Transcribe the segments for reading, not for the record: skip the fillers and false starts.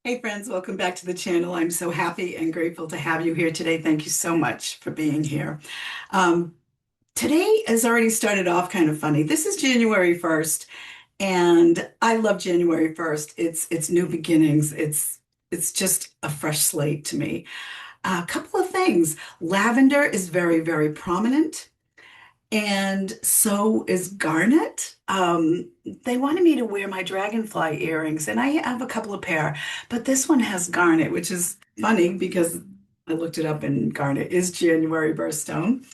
Hey friends, welcome back to the channel. I'm so happy and grateful to have you here today. Thank you so much for being here. Um, Today has already started off kind of funny. This is January 1st, and I love January 1st. It's new beginnings. It's just a fresh slate to me. A couple of things. Lavender is very, very prominent. And so is Garnet. They wanted me to wear my dragonfly earrings, and I have a couple of pair, but this one has Garnet, which is funny because I looked it up and Garnet is January birthstone.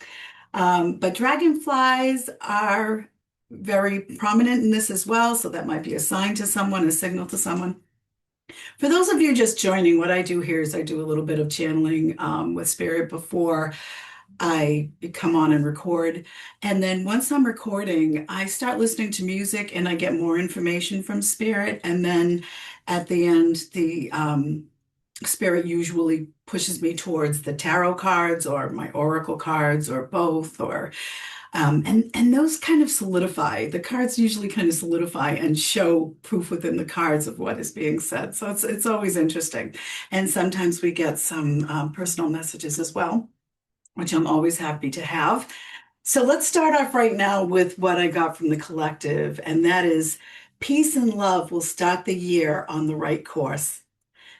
But dragonflies are very prominent in this as well, so that might be a sign to someone, a signal to someone. For those of you just joining, what I do here is I do a little bit of channeling with spirit before I come on and record. And then once I'm recording, I start listening to music and I get more information from spirit. And then at the end, the spirit usually pushes me towards the tarot cards or my oracle cards or both, or and those kind of solidify. The cards usually kind of solidify and show proof within the cards of what is being said. So it's always interesting. And sometimes we get some personal messages as well, which I'm always happy to have. So let's start off right now with what I got from the collective, and that is peace and love will start the year on the right course.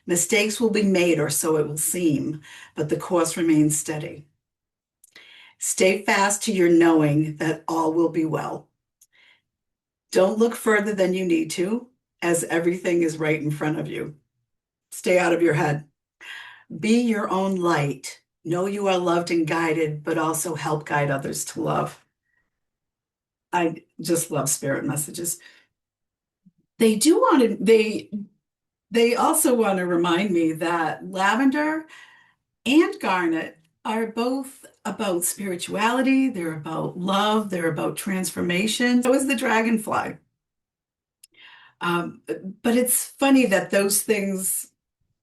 Mistakes will be made, or so it will seem, but the course remains steady. Stay fast to your knowing that all will be well. Don't look further than you need to, as everything is right in front of you. Stay out of your head. Be your own light. Know you are loved and guided, but also help guide others to love. I just love spirit messages. They do want to, they also want to remind me that lavender and garnet are both about spirituality, they're about love, they're about transformation. So is the dragonfly. Um, but it's funny that those things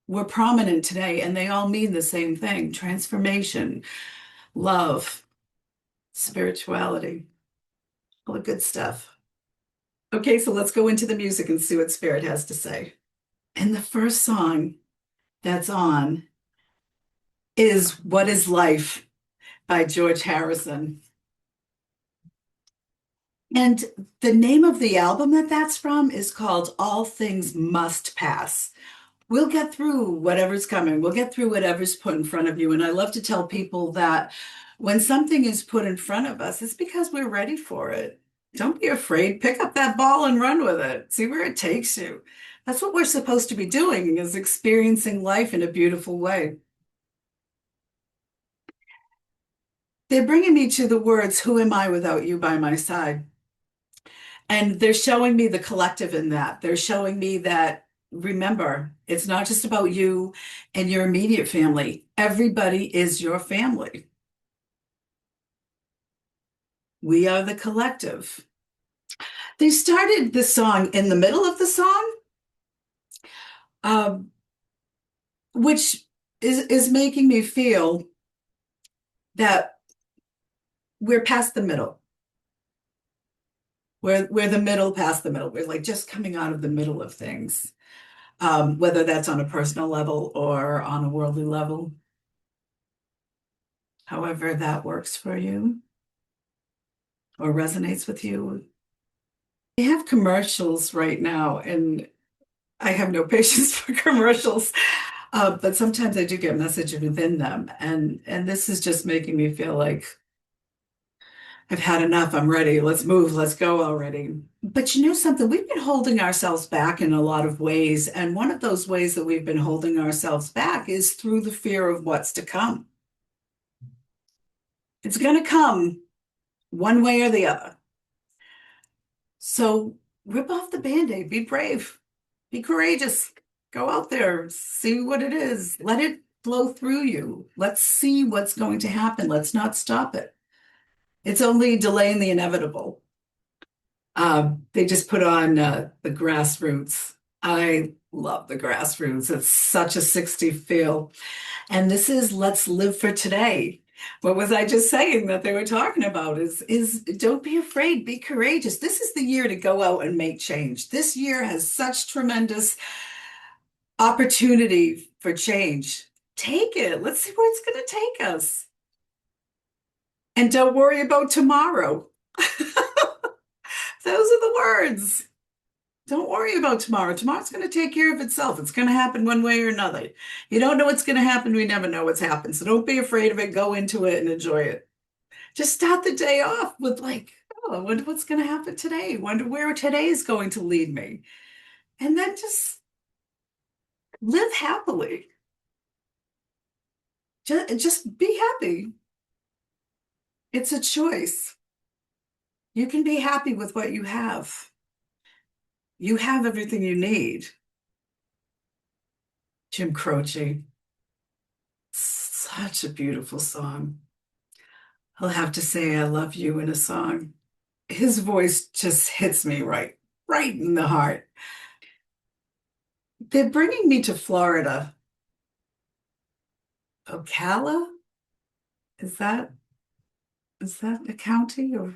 were prominent today and they all mean the same thing: transformation, love, spirituality, all the good stuff. Okay, so let's go into the music and see what Spirit has to say. And the first song that's on is What is Life by George Harrison. And the name of the album that that's from is called All Things Must Pass. We'll get through whatever's coming. We'll get through whatever's put in front of you. And I love to tell people that when something is put in front of us, it's because we're ready for it. Don't be afraid. Pick up that ball and run with it. See where it takes you. That's what we're supposed to be doing, is experiencing life in a beautiful way. They're bringing me to the words, "Who am I without you by my side?" And they're showing me the collective in that. They're showing me that, remember, it's not just about you and your immediate family. Everybody is your family. We are the collective. They started the song in the middle of the song, um, which is making me feel that we're past the middle. We're the middle, past the middle. We're like just coming out of the middle of things, whether that's on a personal level or on a worldly level. However that works for you or resonates with you. We have commercials right now, and I have no patience for commercials, but sometimes I do get messages within them, and this is just making me feel like I've had enough. I'm ready. Let's move. Let's go already. But you know something? We've been holding ourselves back in a lot of ways, and one of those ways that we've been holding ourselves back is through the fear of what's to come. It's going to come one way or the other. So rip off the Band-Aid. Be brave. Be courageous. Go out there. See what it is. Let it flow through you. Let's see what's going to happen. Let's not stop it. It's only delaying the inevitable. They just put on the grassroots. I love the grassroots. It's such a 60 feel. And this is Let's Live for Today. What was I just saying that they were talking about is don't be afraid, be courageous. This is the year to go out and make change. This year has such tremendous opportunity for change. Take it. Let's see where it's going to take us. And don't worry about tomorrow. Those are the words. Don't worry about tomorrow. Tomorrow's going to take care of itself. It's going to happen one way or another. You don't know what's going to happen. We never know what's happened. So don't be afraid of it. Go into it and enjoy it. Just start the day off with like, oh, I wonder what's going to happen today. Wonder where today is going to lead me. And then just live happily. Just be happy. It's a choice. You can be happy with what you have. You have everything you need. Jim Croce, such a beautiful song. I'll have to say I love you in a song. His voice just hits me right in the heart. They're bringing me to Florida. Ocala? Is that is that a county or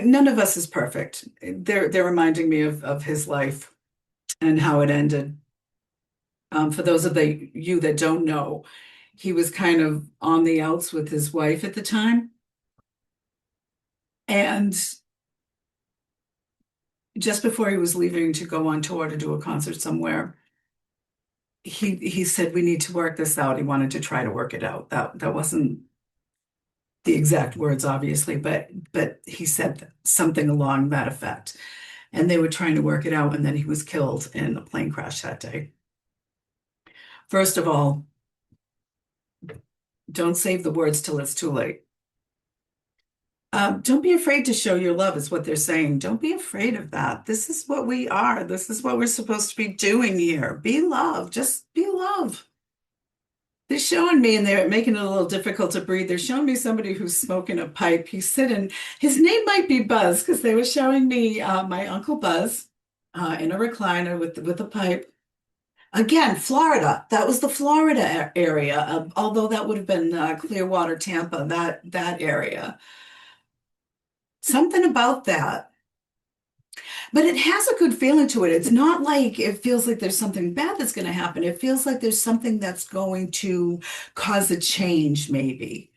none of us is perfect. They're reminding me of his life and how it ended. For those of you that don't know, he was kind of on the outs with his wife at the time. And just before he was leaving to go on tour to do a concert somewhere, he said, we need to work this out. He wanted to try to work it out. That wasn't the exact words, obviously, but he said something along that effect. And they were trying to work it out, and then he was killed in a plane crash that day. First of all, don't save the words till it's too late. Don't be afraid to show your love, is what they're saying. Don't be afraid of that. This is what we are. This is what we're supposed to be doing here. Be love. Just be love. They're showing me, and they're making it a little difficult to breathe. They're showing me somebody who's smoking a pipe. He's sitting, his name might be Buzz, because they were showing me my Uncle Buzz in a recliner with a pipe. Again, Florida. That was the Florida area, although that would have been Clearwater, Tampa, that area. Something about that. But it has a good feeling to it. It's not like it feels like there's something bad that's going to happen. It feels like there's something that's going to cause a change, maybe.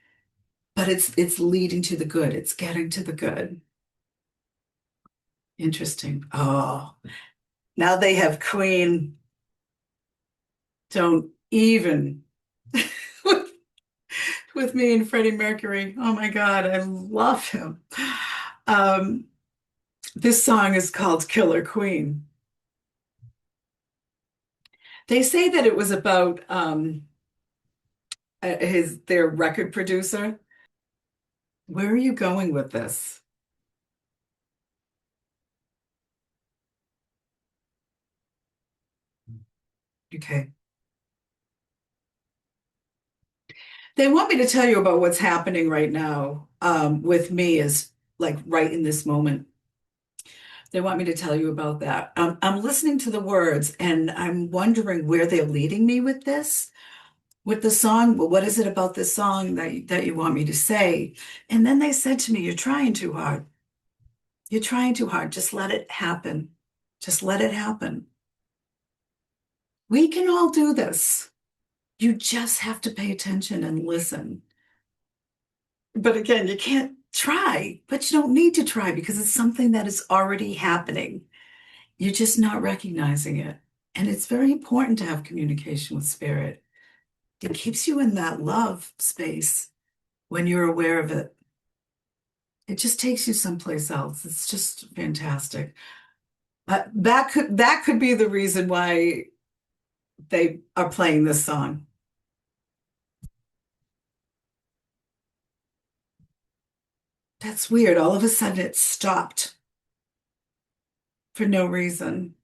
But it's leading to the good. It's getting to the good. Interesting. Oh, now they have Queen. Don't even with, with me and Freddie Mercury. Oh my God, I love him. Um, this song is called Killer Queen. They say that it was about their record producer. Where are you going with this? Okay. They want me to tell you about what's happening right now with me is like right in this moment. They want me to tell you about that. I'm listening to the words and I'm wondering where they're leading me with this, with the song. Well, what is it about this song that you want me to say? And then they said to me, you're trying too hard. You're trying too hard. Just let it happen. Just let it happen. We can all do this. You just have to pay attention and listen. But again, you can't try, but you don't need to try because it's something that is already happening. You're just not recognizing it. And it's very important to have communication with spirit. It keeps you in that love space when you're aware of it. It just takes you someplace else. It's just fantastic. That could be the reason why they are playing this song. That's weird. All of a sudden it stopped for no reason.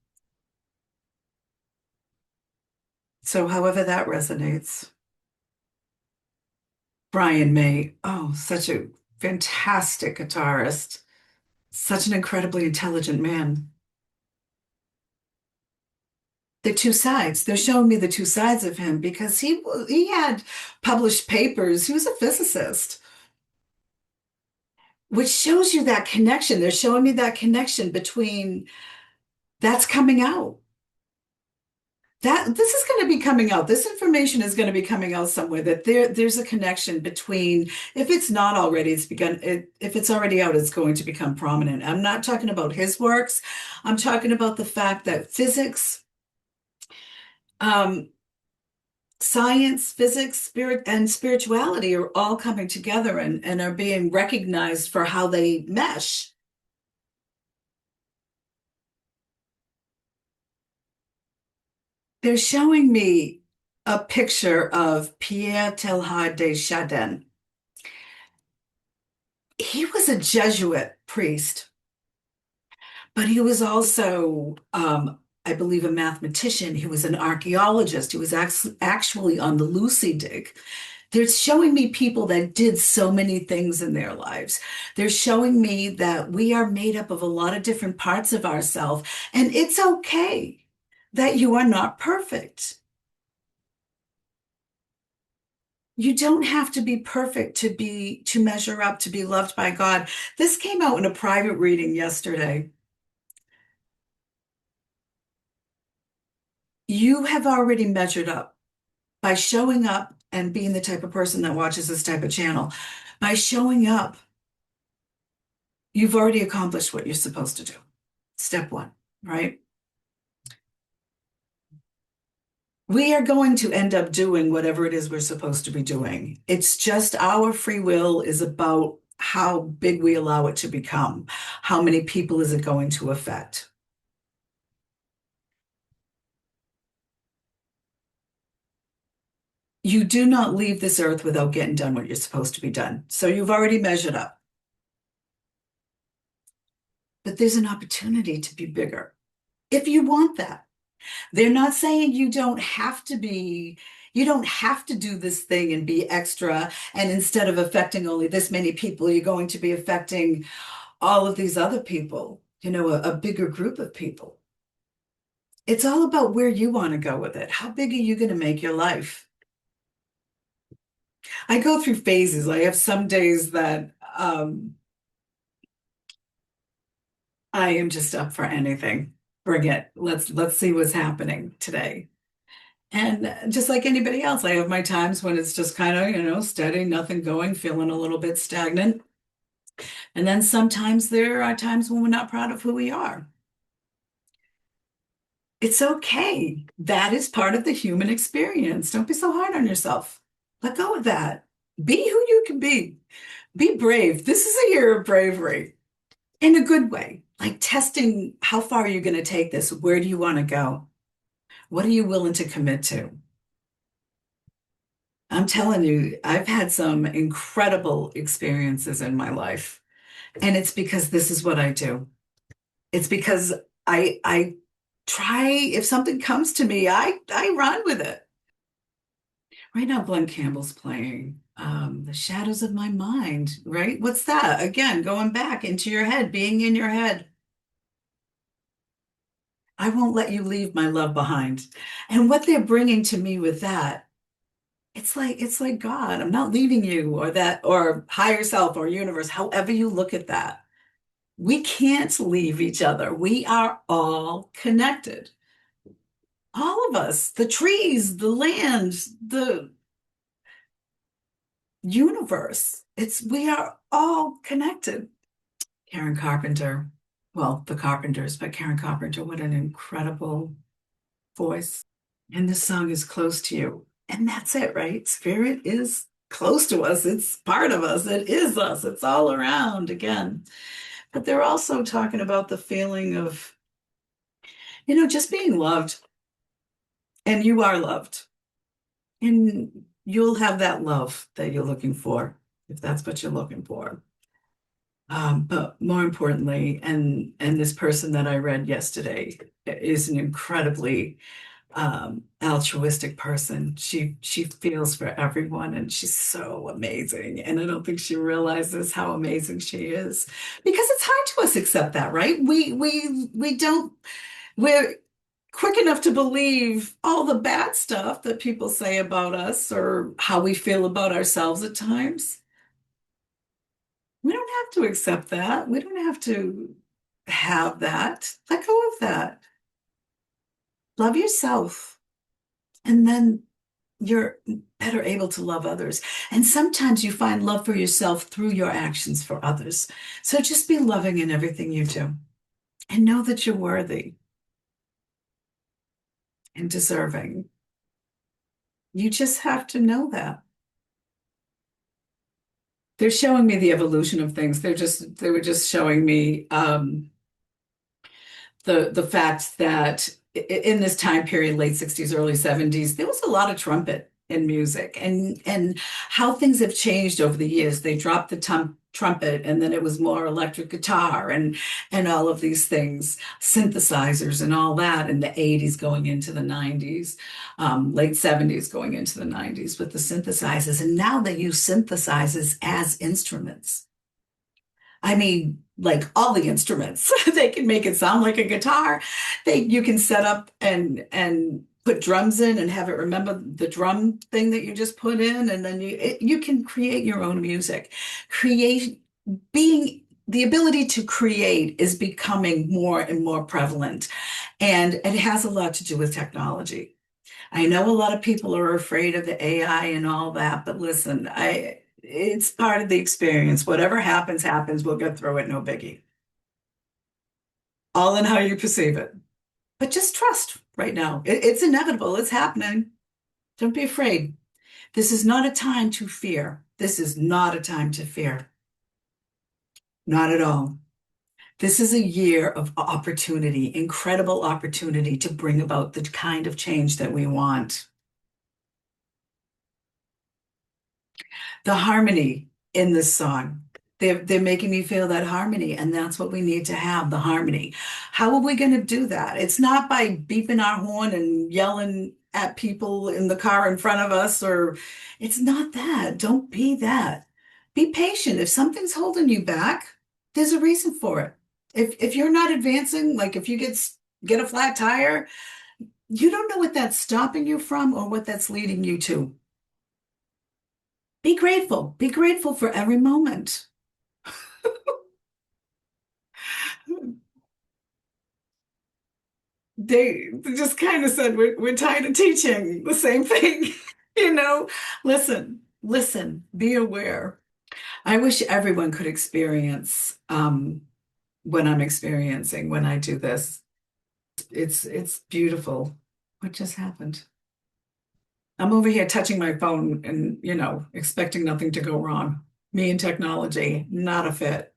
So however that resonates. Brian May, oh, such a fantastic guitarist, such an incredibly intelligent man. The two sides, they're showing me the two sides of him because he had published papers. He was a physicist, which shows you that connection. They're showing me that connection between That's coming out. That this is going to be coming out. This information is going to be coming out somewhere that there's a connection between, if it's not already, if it's already out, it's going to become prominent. I'm not talking about his works. I'm talking about the fact that um, science, physics, spirit, and spirituality are all coming together and are being recognized for how they mesh. They're showing me a picture of Pierre Teilhard de Chardin. He was a Jesuit priest, but he was also, I believe, a mathematician. He was an archaeologist. He was actually on the Lucy dig. They're showing me people that did so many things in their lives. They're showing me that we are made up of a lot of different parts of ourselves, and it's okay that you are not perfect. You don't have to be perfect to measure up, to be loved by God. This came out in a private reading yesterday. You have already measured up by showing up and being the type of person that watches this type of channel. By showing up, you've already accomplished what you're supposed to do. Step one, right? We are going to end up doing whatever it is we're supposed to be doing. It's just our free will is about how big we allow it to become. How many people is it going to affect? You do not leave this earth without getting done what you're supposed to be done. So you've already measured up, but there's an opportunity to be bigger if you want that. They're not saying you don't have to do this thing and be extra. And instead of affecting only this many people, you're going to be affecting all of these other people, a bigger group of people. It's all about where you want to go with it. How big are you going to make your life? I go through phases. I have some days that I am just up for anything. Bring it. Let's see what's happening today. And just like anybody else, I have my times when it's just kind of, steady, nothing going, feeling a little bit stagnant. And then sometimes there are times when we're not proud of who we are. It's okay. That is part of the human experience. Don't be so hard on yourself. Let go of that. Be who you can be. Be brave. This is a year of bravery in a good way, like testing how far are you going to take this? Where do you want to go? What are you willing to commit to? I'm telling you, I've had some incredible experiences in my life, and it's because this is what I do. It's because I try, if something comes to me, I run with it. Right now, Glenn Campbell's playing The Shadows of My Mind, right? What's that? Again, going back into your head, being in your head. I won't let you leave my love behind. And what they're bringing to me with that, it's like God, I'm not leaving you or that or higher self or universe, however you look at that. We can't leave each other. We are all connected. All of us, the trees, the land, the universe. We are all connected. Karen Carpenter, well, the Carpenters, but Karen Carpenter, what an incredible voice. And this song is close to you. And that's it, right? Spirit is close to us. It's part of us. It is us. It's all around again. But they're also talking about the feeling of, just being loved. And you are loved. And you'll have that love that you're looking for, if that's what you're looking for. But more importantly, and this person that I read yesterday is an incredibly altruistic person. She feels for everyone, and she's so amazing. And I don't think she realizes how amazing she is because it's hard to us accept that, right? We don't. We're quick enough to believe all the bad stuff that people say about us or how we feel about ourselves at times. We don't have to accept that. We don't have to. have that. Let go of that. Love yourself. And then you're better able to love others. And sometimes you find love for yourself through your actions for others. So just be loving in everything you do and know that you're worthy and deserving. You just have to know that. They're showing me the evolution of things. They were just showing me the fact that in this time period, late 60s, early 70s, there was a lot of trumpet in music and how things have changed over the years. They dropped the trumpet and then it was more electric guitar and all of these things, synthesizers and all that in the 80s going into the 90s, late 70s going into the 90s with the synthesizers. And now they use synthesizers as instruments. I mean, like all the instruments. They can make it sound like a guitar. You can set up and put drums in and have it remember the drum thing that you just put in, and then you can create your own music. Create being the ability to create is becoming more and more prevalent, and it has a lot to do with technology. I know a lot of people are afraid of the AI and all that, but listen, it's part of the experience. Whatever happens, happens. We'll get through it, no biggie. All in how you perceive it. But just trust right now. It's inevitable. It's happening. Don't be afraid. This is not a time to fear. This is not a time to fear. Not at all. This is a year of opportunity, incredible opportunity to bring about the kind of change that we want. The harmony in this song. They're making me feel that harmony, and that's what we need to have, the harmony. How are we going to do that? It's not by beeping our horn and yelling at people in the car in front of us, or it's not that. Don't be that. Be patient. If something's holding you back, there's a reason for it. If you're not advancing, like if you get a flat tire, you don't know what that's stopping you from or what that's leading you to. Be grateful. Be grateful for every moment. They just kind of said, we're tired of teaching the same thing. You know, listen, be aware. I wish everyone could experience when I'm experiencing when I do this. It's beautiful. What just happened? I'm over here touching my phone and, expecting nothing to go wrong. Me and technology, not a fit.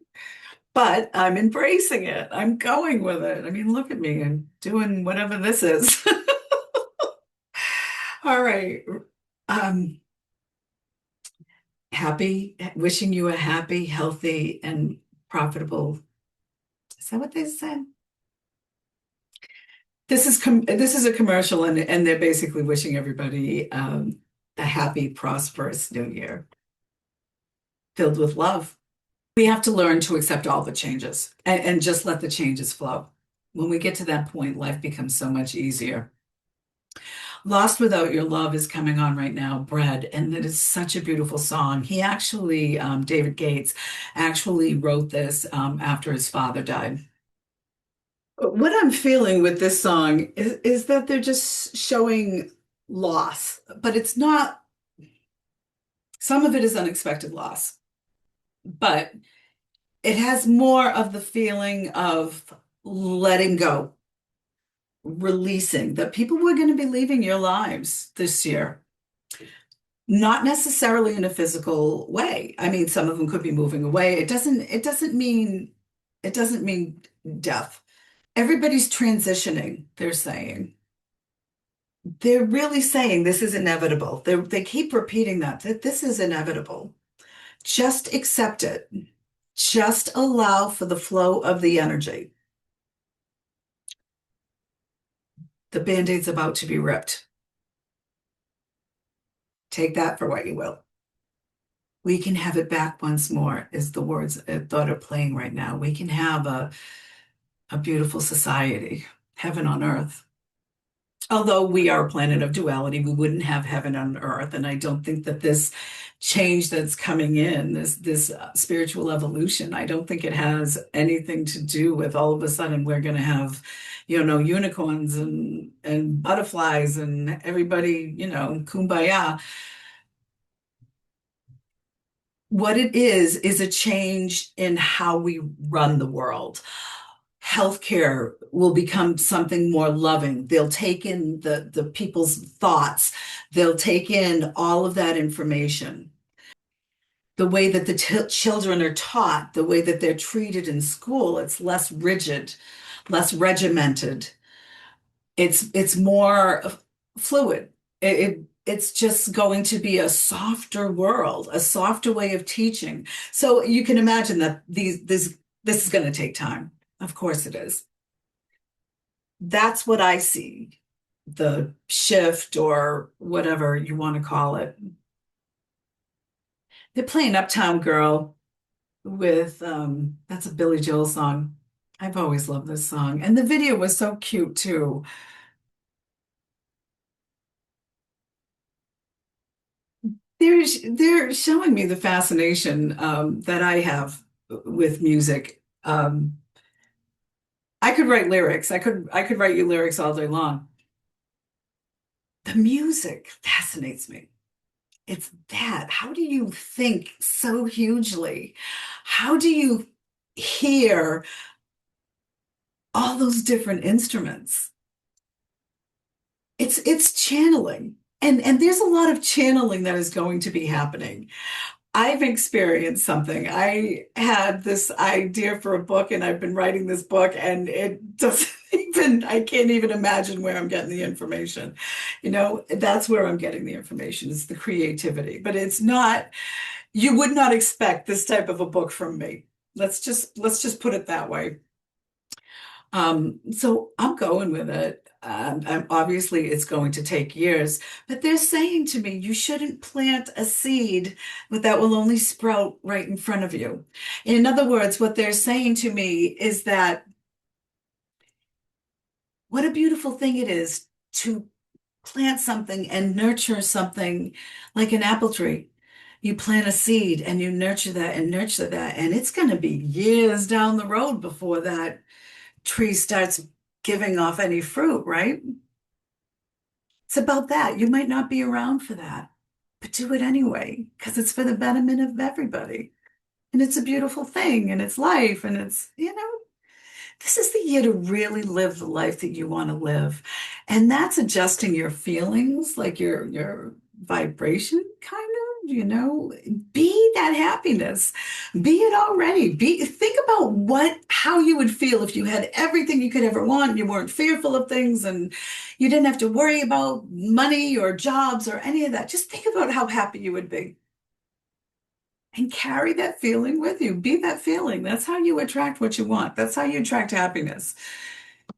But I'm embracing it. I'm going with it. I mean, look at me and doing whatever this is. All right. Um, wishing you a happy, healthy, and profitable. Is that what they said? This is a commercial, and they're basically wishing everybody a happy, prosperous new year filled with love. We have to learn to accept all the changes and just let the changes flow. When we get to that point, life becomes so much easier. Lost Without Your Love is coming on right now, Bread, and it is such a beautiful song. He actually, David Gates, actually wrote this after his father died. What I'm feeling with this song is that they're just showing loss, but it's not, some of it is unexpected loss, but it has more of the feeling of letting go, releasing that people were going to be leaving your lives this year. Not necessarily in a physical way. I mean, some of them could be moving away. It doesn't mean death. Everybody's transitioning, they're saying. They're really saying this is inevitable. They keep repeating that this is inevitable. Just accept it. Just allow for the flow of the energy. The Band-Aid's about to be ripped. Take that for what you will. We can have it back once more, is the words I thought are playing right now. We can have a beautiful society, heaven on earth. Although we are a planet of duality, we wouldn't have heaven on earth. And I don't think that this change that's coming in, this spiritual evolution, I don't think it has anything to do with all of a sudden we're going to have, unicorns and butterflies and everybody, kumbaya. What it is a change in how we run the world. Healthcare will become something more loving. They'll take in the people's thoughts. They'll take in all of that information. The way that the children are taught, the way that they're treated in school, it's less rigid, less regimented. It's more fluid. It's just going to be a softer world, a softer way of teaching. So you can imagine that this is going to take time. Of course it is. That's what I see, the shift or whatever you want to call it. They're playing Uptown Girl with that's a Billy Joel song. I've always loved this song. And the video was so cute too. They're showing me the fascination that I have with music. I could write lyrics. I could write you lyrics all day long. The music fascinates me. It's that. How do you think so hugely? How do you hear all those different instruments? It's channeling. And there's a lot of channeling that is going to be happening. I've experienced something. I had this idea for a book and I've been writing this book and it doesn't even, I can't even imagine where I'm getting the information. That's where I'm getting the information. It's the creativity, but it's not, you would not expect this type of a book from me. Let's just put it that way. So I'm going with it. Obviously, it's going to take years, but they're saying to me, you shouldn't plant a seed that will only sprout right in front of you. In other words, what they're saying to me is that what a beautiful thing it is to plant something and nurture something like an apple tree. You plant a seed and you nurture that, and it's going to be years down the road before that tree starts giving off any fruit, right? It's about that. You might not be around for that, but do it anyway because it's for the betterment of everybody. And it's a beautiful thing and it's life and this is the year to really live the life that you want to live. And that's adjusting your feelings, like your vibration, kind of, be that happiness. Be it already. Think about how you would feel if you had everything you could ever want, and you weren't fearful of things, and you didn't have to worry about money or jobs or any of that. Just think about how happy you would be. And carry that feeling with you. Be that feeling. That's how you attract what you want. That's how you attract happiness.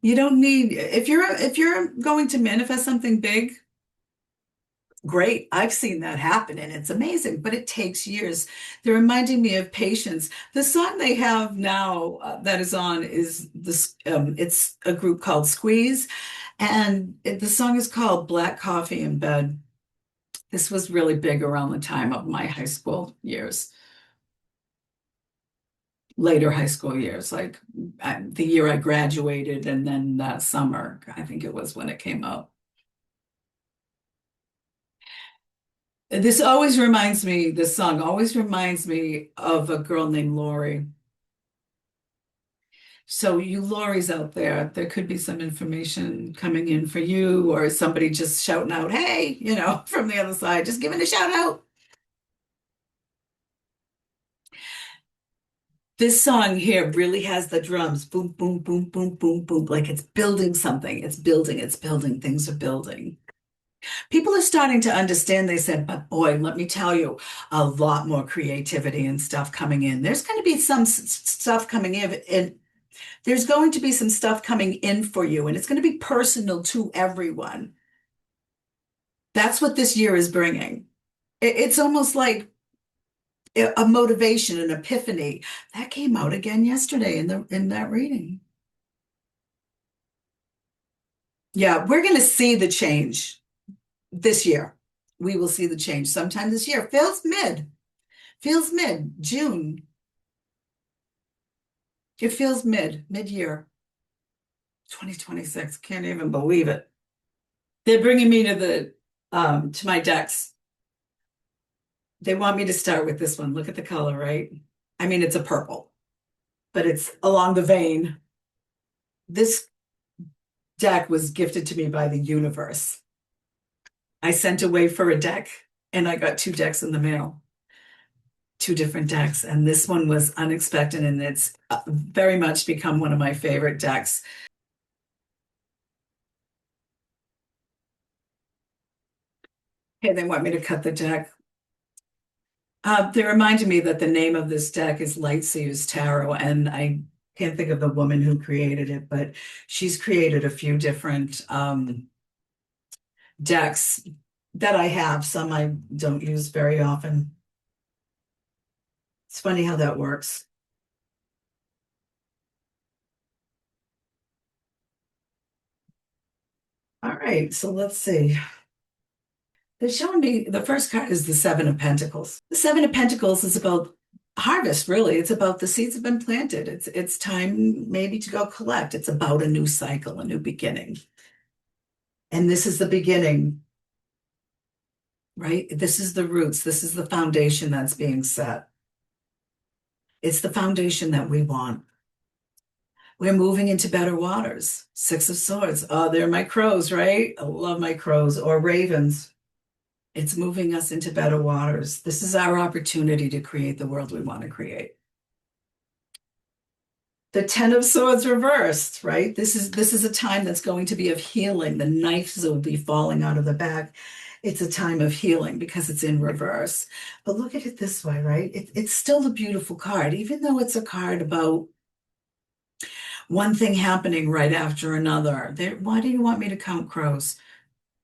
You don't need if you're going to manifest something big, great. I've seen that happen and it's amazing, but it takes years. They're reminding me of patience. The song they have now that is on is this it's a group called Squeeze and the song is called Black Coffee in Bed. This was really big around the time of my high school years. Later high school years, like the year I graduated and then that summer, I think it was when it came out. This song always reminds me of a girl named Lori. So you Lori's out there could be some information coming in for you or somebody just shouting out, hey, from the other side, just giving a shout out. This song here really has the drums, boom, boom, boom, boom, boom, boom, like it's building something. It's building, things are building. People are starting to understand, they said, but boy, let me tell you, a lot more creativity and stuff coming in. There's going to be some stuff coming in, and there's going to be some stuff coming in for you, and it's going to be personal to everyone. That's what this year is bringing. It's almost like a motivation, an epiphany. That came out again yesterday in that reading. Yeah, we're going to see the change this year. We will see the change sometime this year. Feels mid, June. It feels mid-year, 2026. Can't even believe it. They're bringing me to my decks. They want me to start with this one. Look at the color, right? I mean, it's a purple, but it's along the vein. This deck was gifted to me by the universe. I sent away for a deck and I got two decks in the mail, two different decks. And this one was unexpected and it's very much become one of my favorite decks. Okay, they want me to cut the deck. They reminded me that the name of this deck is Lightseer's Tarot, and I can't think of the woman who created it, but she's created a few different decks that I have. Some I don't use very often. It's funny how that works. All right, so let's see. They're showing me the first card is the Seven of Pentacles. The Seven of Pentacles is about harvest, really. It's about the seeds have been planted. It's time maybe to go collect. It's about a new cycle, a new beginning. And this is the beginning, right? This is the roots. This is the foundation that's being set. It's the foundation that we want. We're moving into better waters. Six of Swords. Oh, they're my crows, right? I love my crows or ravens. It's moving us into better waters. This is our opportunity to create the world we want to create. The Ten of Swords reversed, right? This is a time that's going to be of healing. The knives will be falling out of the back. It's a time of healing because it's in reverse. But look at it this way, right? It's still a beautiful card, even though it's a card about one thing happening right after another. There, why do you want me to count crows?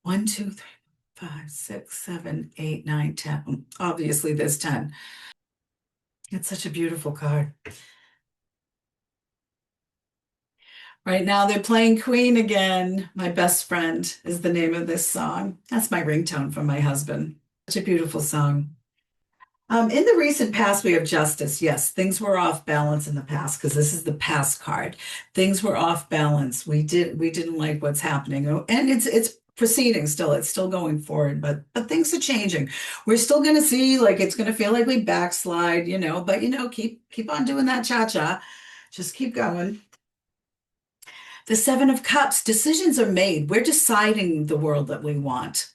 One, two, three, 5, 6, 7, 8, 9, 10. Obviously, there's 10. It's such a beautiful card. Right now, they're playing Queen again. My Best Friend is the name of this song. That's my ringtone from my husband. Such a beautiful song. In the recent past, we have justice. Yes, things were off balance in the past because this is the past card. Things were off balance. We didn't like what's happening, and it's proceeding still. It's still going forward, but things are changing. We're still going to see like it's going to feel like we backslide, but keep on doing that cha-cha. Just keep going. The Seven of Cups, decisions are made. We're deciding the world that we want.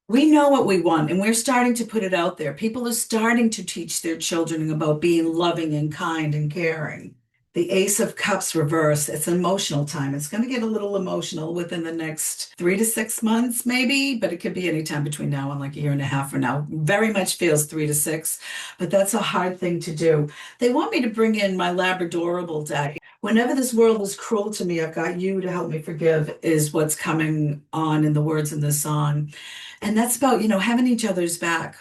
We know what we want, and we're starting to put it out there. People are starting to teach their children about being loving and kind and caring. The Ace of Cups reverse, it's an emotional time. It's going to get a little emotional within the next 3 to 6 months, maybe, but it could be any time between now and like a year and a half from now. Very much feels 3 to 6, but that's a hard thing to do. They want me to bring in my Labradorable deck. Whenever this world is cruel to me, I've got you to help me forgive, is what's coming on in the words in this song. And that's about, having each other's back.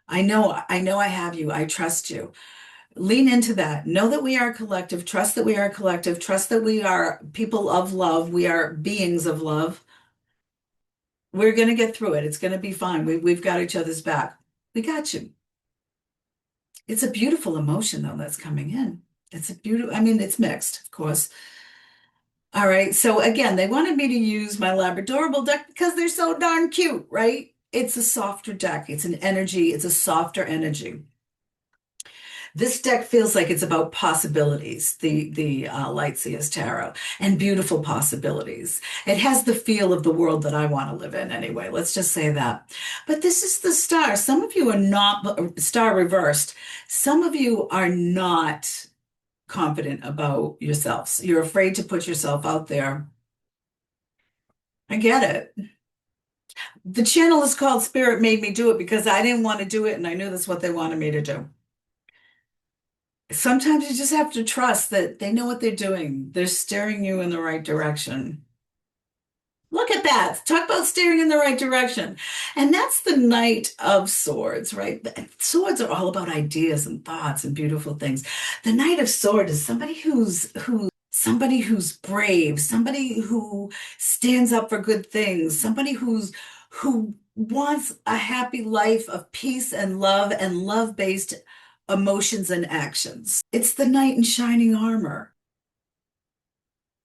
I know I have you. I trust you. Lean into that. Know that we are a collective. Trust that we are a collective. Trust that we are people of love. We are beings of love. We're going to get through it. It's going to be fine. We've got each other's back. We got you. It's a beautiful emotion, though, that's coming in. It's a beautiful, I mean, it's mixed, of course. All right. So again, they wanted me to use my Labradorable deck because they're so darn cute, right? It's a softer deck. It's an energy. It's a softer energy. This deck feels like it's about possibilities, the Lightseer's Tarot, and beautiful possibilities. It has the feel of the world that I want to live in anyway. Let's just say that. But this is the star. Some of you are not star reversed. Some of you are not confident about yourselves. You're afraid to put yourself out there. I get it. The channel is called Spirit Made Me Do It because I didn't want to do it and I knew that's what they wanted me to do. Sometimes you just have to trust that they know what they're doing. They're steering you in the right direction. Look at that. Talk about steering in the right direction. And that's the Knight of Swords, right? Swords are all about ideas and thoughts and beautiful things. The Knight of Swords is somebody who's somebody who's brave, somebody who stands up for good things, somebody who wants a happy life of peace and love-based emotions and actions. It's the knight in shining armor.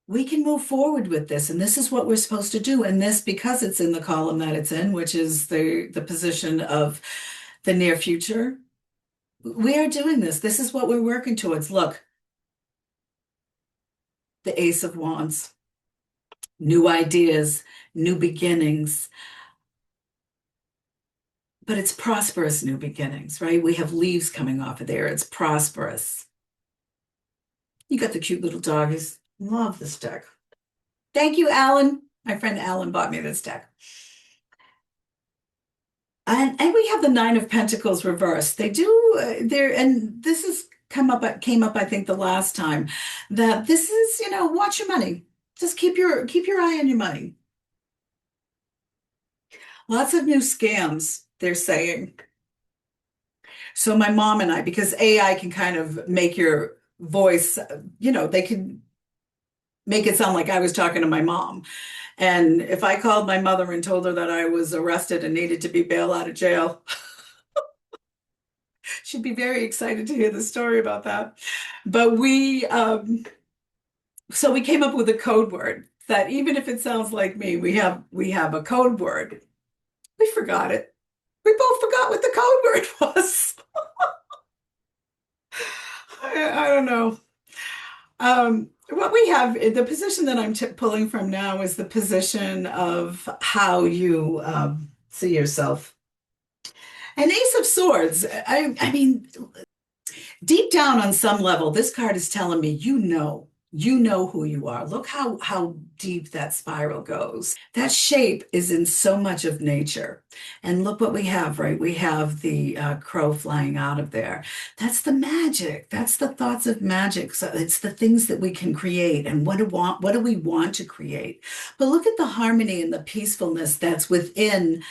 We can move forward with this, and this is what we're supposed to do. And this, because it's in the column that it's in, which is the position of the near future, we are doing this. This is what we're working towards. Look, the Ace of Wands, new ideas, new beginnings, but it's prosperous new beginnings, right? We have leaves coming off of there. It's prosperous. You got the cute little doggies. Love this deck. Thank you, Alan. My friend Alan bought me this deck. And we have the Nine of Pentacles reversed. They do there, and this is came up, I think, the last time that this is, watch your money. Just keep your eye on your money. Lots of new scams, they're saying. So my mom and I, because AI can kind of make your voice, they can make it sound like I was talking to my mom. And if I called my mother and told her that I was arrested and needed to be bailed out of jail, she'd be very excited to hear the story about that. But so we came up with a code word that even if it sounds like me, we have a code word. We forgot it. We both forgot what the code word was. I don't know. What we have, the position that I'm pulling from now is the position of how you see yourself. An Ace of Swords. I mean, deep down on some level, this card is telling me you know who you are. Look how deep that spiral goes. That shape is in so much of nature. And look what we have, right? We have the crow flying out of there. That's the magic. That's the thoughts of magic. So it's the things that we can create and what do we want to create? But look at the harmony and the peacefulness that's within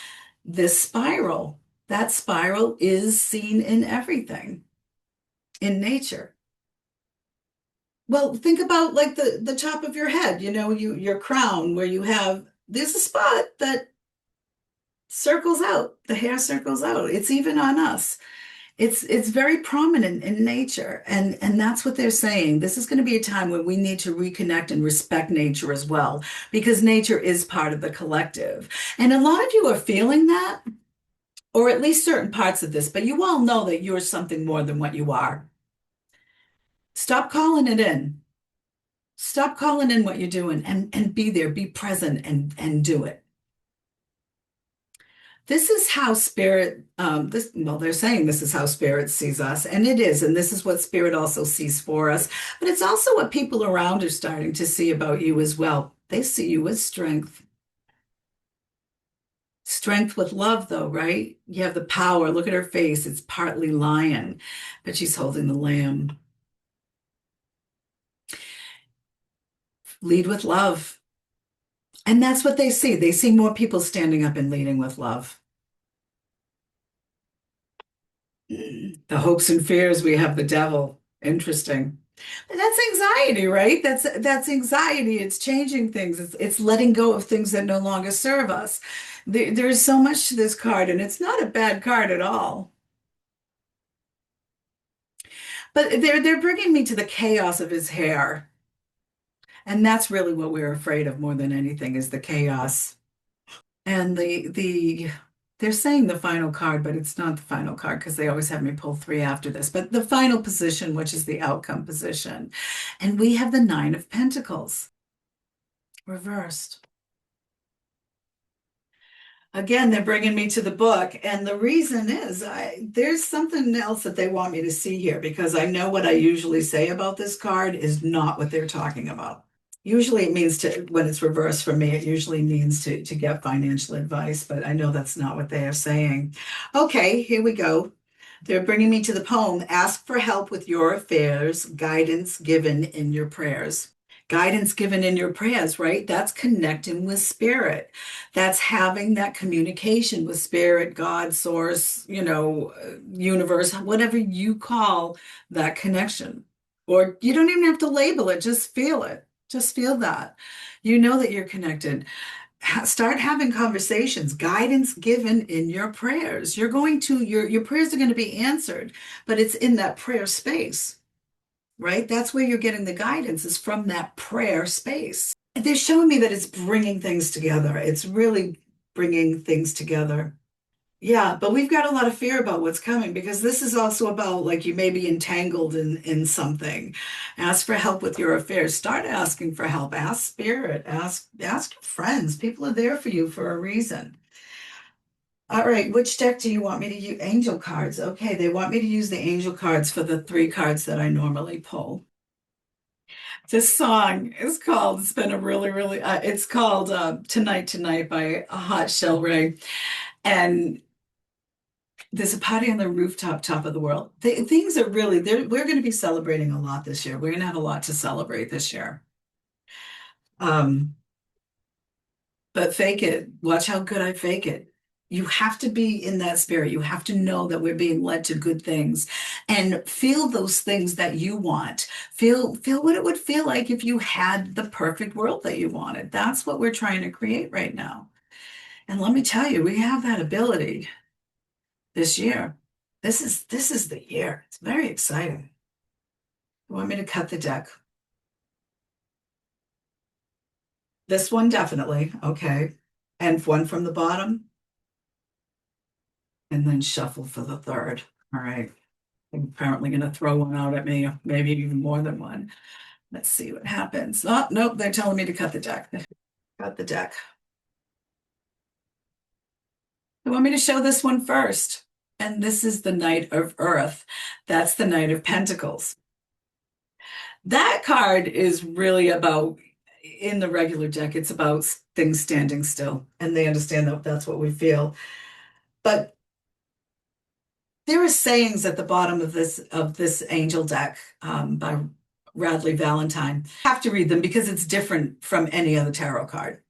this spiral. That spiral is seen in everything in nature. Well, think about like the top of your head, your crown where there's a spot that circles out, the hair circles out. It's even on us. It's very prominent in nature, and that's what they're saying. This is going to be a time when we need to reconnect and respect nature as well, because nature is part of the collective. And a lot of you are feeling that, or at least certain parts of this, but you all know that you're something more than what you are. Stop calling it in. Stop calling in what you're doing and be there, be present and do it. This is how spirit, they're saying this is how spirit sees us, and it is, and this is what spirit also sees for us, but it's also what people around are starting to see about you as well. They see you as strength. Strength with love, though, right? You have the power. Look at her face. It's partly lion, but she's holding the lamb. Lead with love. And that's what they see. They see more people standing up and leading with love. The hopes and fears, we have the devil. Interesting. That's anxiety, right? That's anxiety. It's changing things. It's letting go of things that no longer serve us. There's so much to this card, and it's not a bad card at all. But they're bringing me to the chaos of his hair. And that's really what we're afraid of more than anything is the chaos. And they're saying the final card, but it's not the final card because they always have me pull three after this. But the final position, which is the outcome position. And we have the Nine of Pentacles reversed. Again, they're bringing me to the book. And the reason is there's something else that they want me to see here because I know what I usually say about this card is not what they're talking about. Usually it means when it's reversed for me, it usually means to get financial advice, but I know that's not what they are saying. Okay, here we go. They're bringing me to the poem, Ask for Help with Your Affairs, Guidance Given in Your Prayers. Guidance given in your prayers, right? That's connecting with spirit. That's having that communication with spirit, God, source, universe, whatever you call that connection Or you don't even have to label it, just feel it. Just feel that. You know that you're connected. Start having conversations, guidance given in your prayers. Your prayers are going to be answered, but it's in that prayer space, right? That's where you're getting the guidance is from that prayer space. They're showing me that it's bringing things together. It's really bringing things together. Yeah, but we've got a lot of fear about what's coming because this is also about like you may be entangled in something. Ask for help with your affairs. Start asking for help. Ask spirit. Ask your friends. People are there for you for a reason. All right, which deck do you want me to use? Angel cards. Okay, they want me to use the angel cards for the three cards that I normally pull. This song is called, it's been a it's called Tonight Tonight by Hot Shell Ray. And there's a party on the rooftop, top of the world. Things are really, we're going to be celebrating a lot this year. We're going to have a lot to celebrate this year. Um, but fake it. Watch how good I fake it. You have to be in that spirit. You have to know that we're being led to good things and feel those things that you want. Feel what it would feel like if you had the perfect world that you wanted. That's what we're trying to create right now. And let me tell you, we have that ability this year. This is the year. It's very exciting. You want me to cut the deck? This one definitely. Okay. And one from the bottom, and then shuffle for the third. All right. I'm apparently going to throw one out at me, maybe even more than one. Let's see what happens. Oh, nope, they're telling me to cut the deck. Cut the deck. They want me to show this one first. And this is the Knight of Earth. That's the Knight of Pentacles. That card is really about, in the regular deck, it's about things standing still. And they understand that that's what we feel. But there are sayings at the bottom of this angel deck by Radley Valentine. I have to read them because it's different from any other tarot card.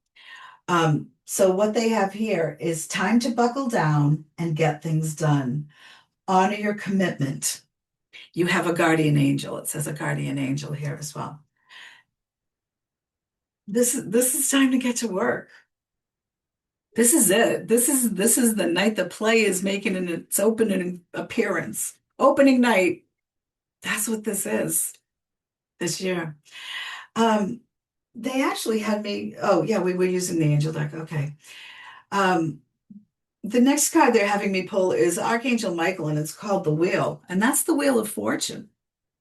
So what they have here is time to buckle down and get things done. Honor your commitment. You have a guardian angel. It says a guardian angel here as well. This is time to get to work. This is it. This is the night the play is making its opening appearance. Opening night. That's what this is this year. Um, they actually had me, oh yeah, we were using the angel deck. Okay. Um, the next card they're having me pull is Archangel Michael, and it's called the Wheel. And that's the Wheel of Fortune.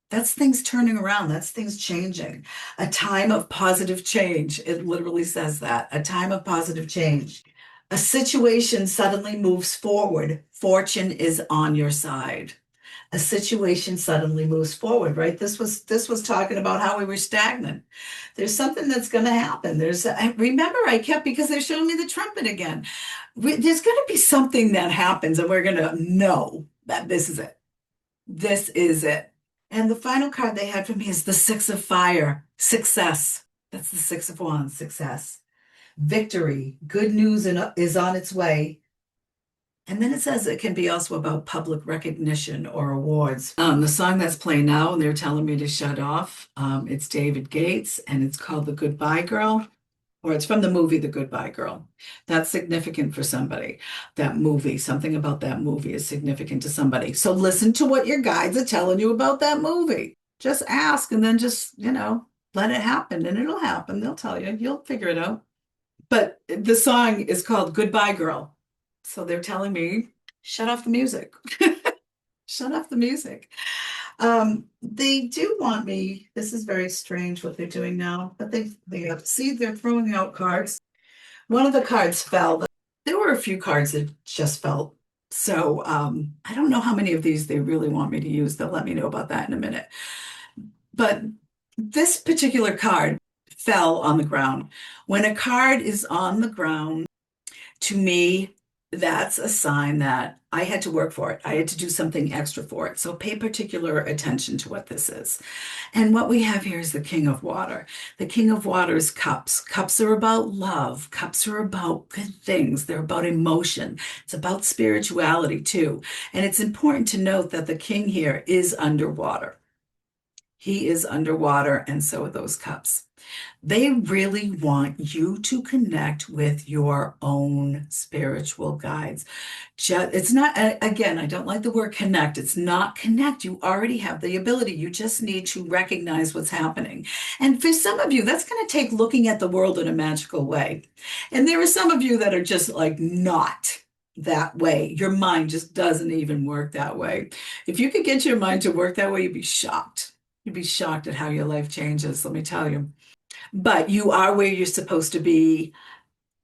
That's things turning around. That's things changing. A time of positive change. It literally says that. A time of positive change. A situation suddenly moves forward. Fortune is on your side. A situation suddenly moves forward, right? This was talking about how we were stagnant. There's something that's going to happen. Remember I kept because they're showing me the trumpet again. There's going to be something that happens, and we're going to know that this is it. This is it. And the final card they had for me is the Six of Fire, success. That's the Six of Wands, success. Victory, good news is on its way. And then it says it can be also about public recognition or awards. The song that's playing now, and they're telling me to shut off, it's David Gates, and it's called The Goodbye Girl, or it's from the movie The Goodbye Girl. That's significant for somebody. That movie, something about that movie is significant to somebody. So listen to what your guides are telling you about that movie. Just ask and then just, let it happen, and it'll happen. They'll tell you. You'll figure it out. But the song is called Goodbye Girl. So they're telling me, shut off the music. Shut off the music. They do want me, this is very strange what they're doing now, but they're throwing out cards. One of the cards fell. There were a few cards that just fell. So I don't know how many of these they really want me to use. They'll let me know about that in a minute. But this particular card fell on the ground. When a card is on the ground, to me, that's a sign that I had to work for it. I had to do something extra for it. So pay particular attention to what this is. And what we have here is the King of Water. The King of Water is cups. Cups are about love. Cups are about good things. They're about emotion. It's about spirituality too. And it's important to note that the king here is underwater. He is underwater, and so are those cups. They really want you to connect with your own spiritual guides. It's not, again, I don't like the word connect. It's not connect. You already have the ability. You just need to recognize what's happening. And for some of you, that's going to take looking at the world in a magical way. And there are some of you that are just like not that way. Your mind just doesn't even work that way. If you could get your mind to work that way, you'd be shocked. You'd be shocked at how your life changes, let me tell you. But you are where you're supposed to be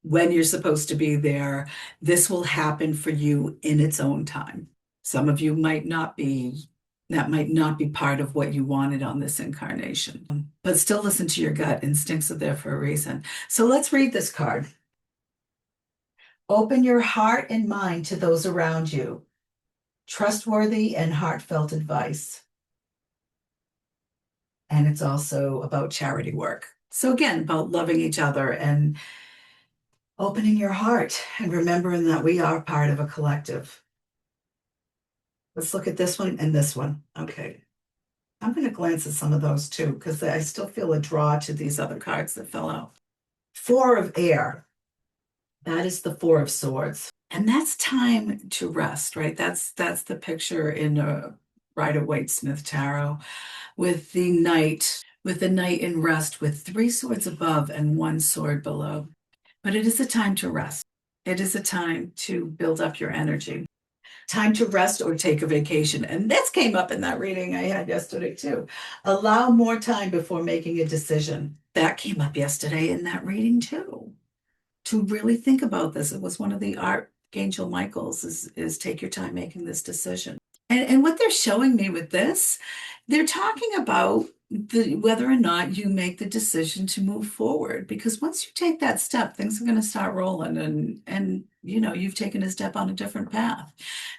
when you're supposed to be there. This will happen for you in its own time. Some of you might not be, that might not be part of what you wanted on this incarnation, but still listen to your gut. Instincts are there for a reason. So let's read this card. Open your heart and mind to those around you. Trustworthy and heartfelt advice. And it's also about charity work. So again, about loving each other and opening your heart and remembering that we are part of a collective. Let's look at this one and this one. Okay. I'm going to glance at some of those too, because I still feel a draw to these other cards that fell out. Four of Air. That is the Four of Swords. And that's time to rest, right? That's the picture in Rider-Waite-Smith Tarot with the knight in rest with three swords above and one sword below. But it is a time to rest. It is a time to build up your energy. Time to rest or take a vacation. And this came up in that reading I had yesterday too. Allow more time before making a decision. That came up yesterday in that reading too. To really think about this. It was one of the Archangel Michael's is take your time making this decision. And what they're showing me with this, they're talking about whether or not you make the decision to move forward. Because once you take that step, things are going to start rolling and you've taken a step on a different path.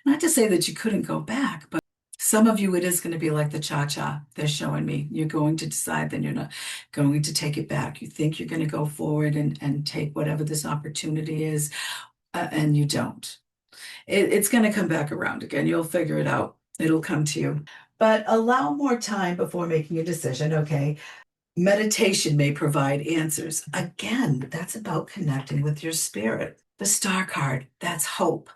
Not to say that you couldn't go back, but some of you, it is going to be like the cha-cha they're showing me. You're going to decide, then you're not going to take it back. You think you're going to go forward and take whatever this opportunity is, and you don't. It's going to come back around again. You'll figure it out. It'll come to you. But allow more time before making a decision. Okay. Meditation may provide answers. Again, that's about connecting with your spirit. The Star card, that's hope.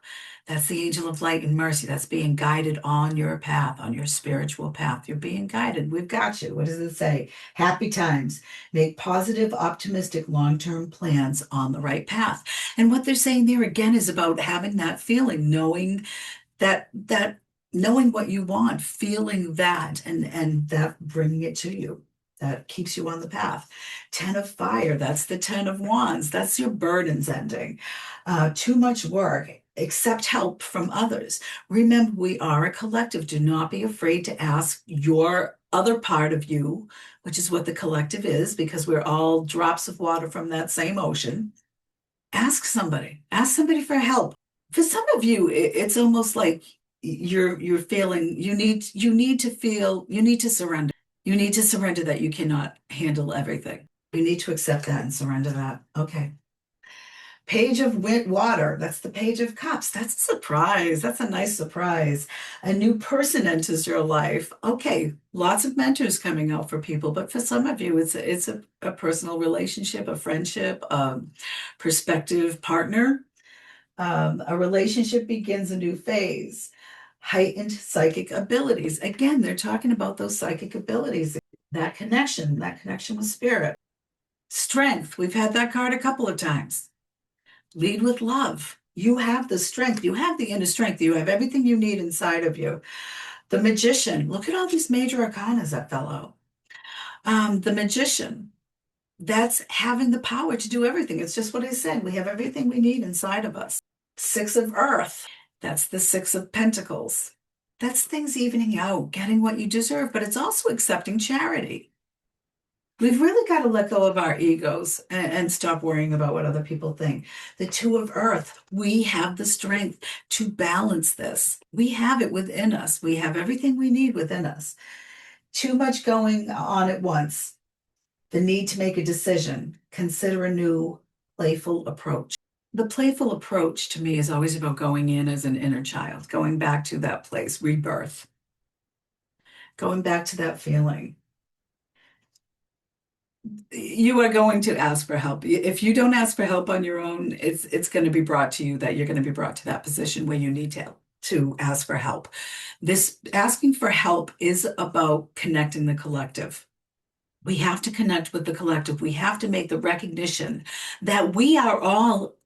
That's the angel of light and mercy. That's being guided on your path, on your spiritual path. You're being guided. We've got you. What does it say? Happy times. Make positive, optimistic, long-term plans on the right path. And what they're saying there again is about having that feeling, knowing that knowing what you want, feeling that, and that bringing it to you. That keeps you on the path. 10 of Fire, that's the 10 of Wands. That's your burdens ending. Too much work. Accept help from others. Remember, we are a collective. Do not be afraid to ask your other part of you, which is what the collective is, because we're all drops of water from that same ocean. Ask somebody. Ask somebody for help. For some of you, it's almost like you're feeling you need to surrender. You need to surrender that you cannot handle everything. You need to accept that and surrender that. Okay. Page of Water. That's the Page of Cups. That's a surprise. That's a nice surprise. A new person enters your life. Okay, lots of mentors coming out for people, but for some of you, it's a personal relationship, a friendship, prospective partner. A relationship begins a new phase. Heightened psychic abilities. Again, they're talking about those psychic abilities, that connection with spirit. Strength. We've had that card a couple of times. Lead with love. You have the strength. You have the inner strength. You have everything you need inside of you. The Magician. Look at all these major arcanas that fell out. The Magician. That's having the power to do everything. It's just what I said. We have everything we need inside of us. Six of Earth. That's the Six of Pentacles. That's things evening out, getting what you deserve, but it's also accepting charity. We've really got to let go of our egos and stop worrying about what other people think. The Two of Earth, we have the strength to balance this. We have it within us. We have everything we need within us. Too much going on at once. The need to make a decision. Consider a new playful approach. The playful approach to me is always about going in as an inner child, going back to that place, rebirth, going back to that feeling. You are going to ask for help. If you don't ask for help on your own, it's going to be brought to you that you're going to be brought to that position where you need to ask for help. This asking for help is about connecting the collective. We have to connect with the collective. We have to make the recognition that we are all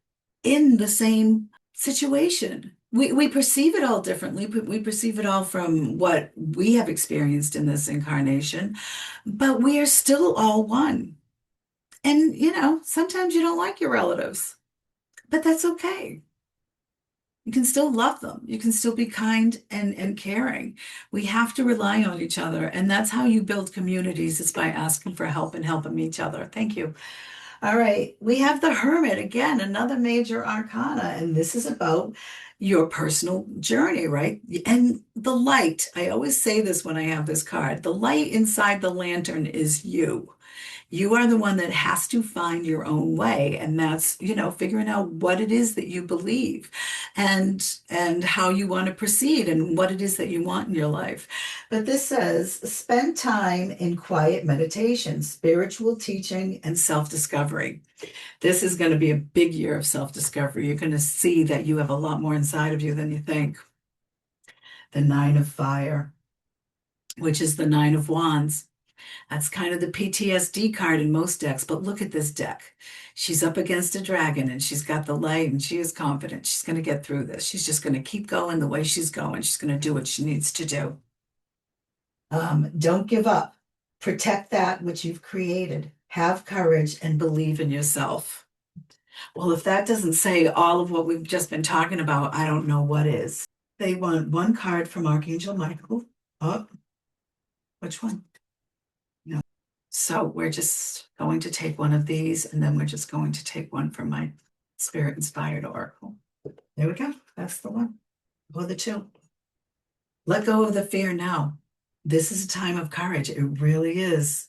in the same situation. We perceive it all differently, but we perceive it all from what we have experienced in this incarnation, but we are still all one. And, sometimes you don't like your relatives, but that's okay. You can still love them. You can still be kind and caring. We have to rely on each other. And that's how you build communities is by asking for help and helping each other. Thank you. All right. We have the Hermit again, another major arcana. And this is about your personal journey, right? And the light. I always say this when I have this card. The light inside the lantern is you. You are the one that has to find your own way. And that's, figuring out what it is that you believe and how you want to proceed and what it is that you want in your life. But this says, spend time in quiet meditation, spiritual teaching, and self-discovery. This is going to be a big year of self-discovery. You're going to see that you have a lot more inside of you than you think. The Nine of Fire, which is the Nine of Wands. That's kind of the PTSD card in most decks, but look at this deck. She's up against a dragon and she's got the light and she is confident. She's going to get through this. She's just going to keep going the way she's going. She's going to do what she needs to do. Don't give up. Protect that which you've created. Have courage and believe in yourself. Well, if that doesn't say all of what we've just been talking about, I don't know what is. They want one card from Archangel Michael. Oh, which one? No. So we're just going to take one of these, and then we're just going to take one from my spirit-inspired oracle. There we go. That's the one. Or the two. Let go of the fear now. This is a time of courage. It really is.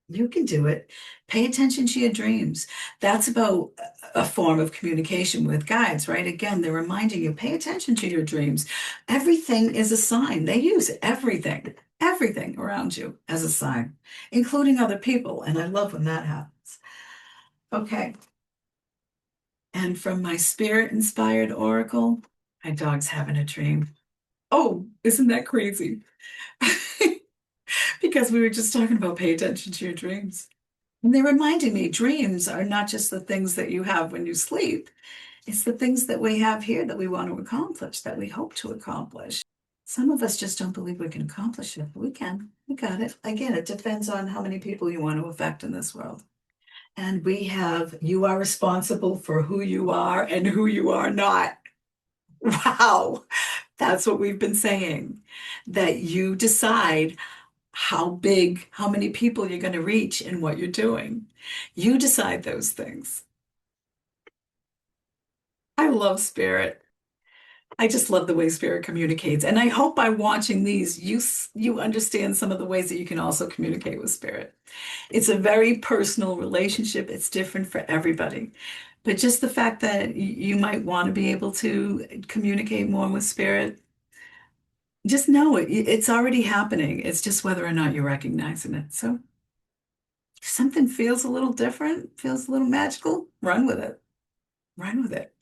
You can do it. Pay attention to your dreams. That's about a form of communication with guides, right? Again, they're reminding you, pay attention to your dreams. Everything is a sign. They use everything around you as a sign, including other people. And I love when that happens. Okay. And from my spirit-inspired oracle, my dog's having a dream. Oh, isn't that crazy? Because we were just talking about pay attention to your dreams. And they're reminding me dreams are not just the things that you have when you sleep. It's the things that we have here that we want to accomplish, that we hope to accomplish. Some of us just don't believe we can accomplish it, but we can. We got it. Again, it depends on how many people you want to affect in this world. And we have, you are responsible for who you are and who you are not. Wow. That's what we've been saying, that you decide how big, how many people you're going to reach in what you're doing. You decide those things. I love spirit. I just love the way spirit communicates. And I hope by watching these, you understand some of the ways that you can also communicate with spirit. It's a very personal relationship. It's different for everybody. But just the fact that you might want to be able to communicate more with spirit, just know it's already happening. It's just whether or not you're recognizing it. So if something feels a little different, feels a little magical, run with it. Run with it.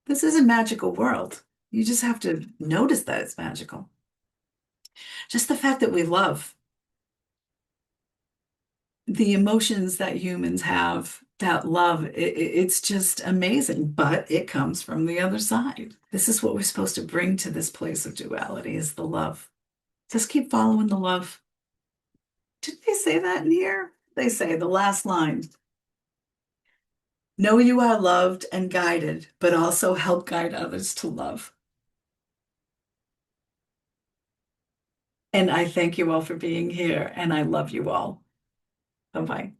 This is a magical world. You just have to notice that it's magical. Just the fact that we love, the emotions that humans have, that love, it's just amazing, but it comes from the other side. This is what we're supposed to bring to this place of duality is the love. Just keep following the love. Did they say that in here? They say the last line. Know you are loved and guided, but also help guide others to love. And I thank you all for being here, and I love you all. Bye bye.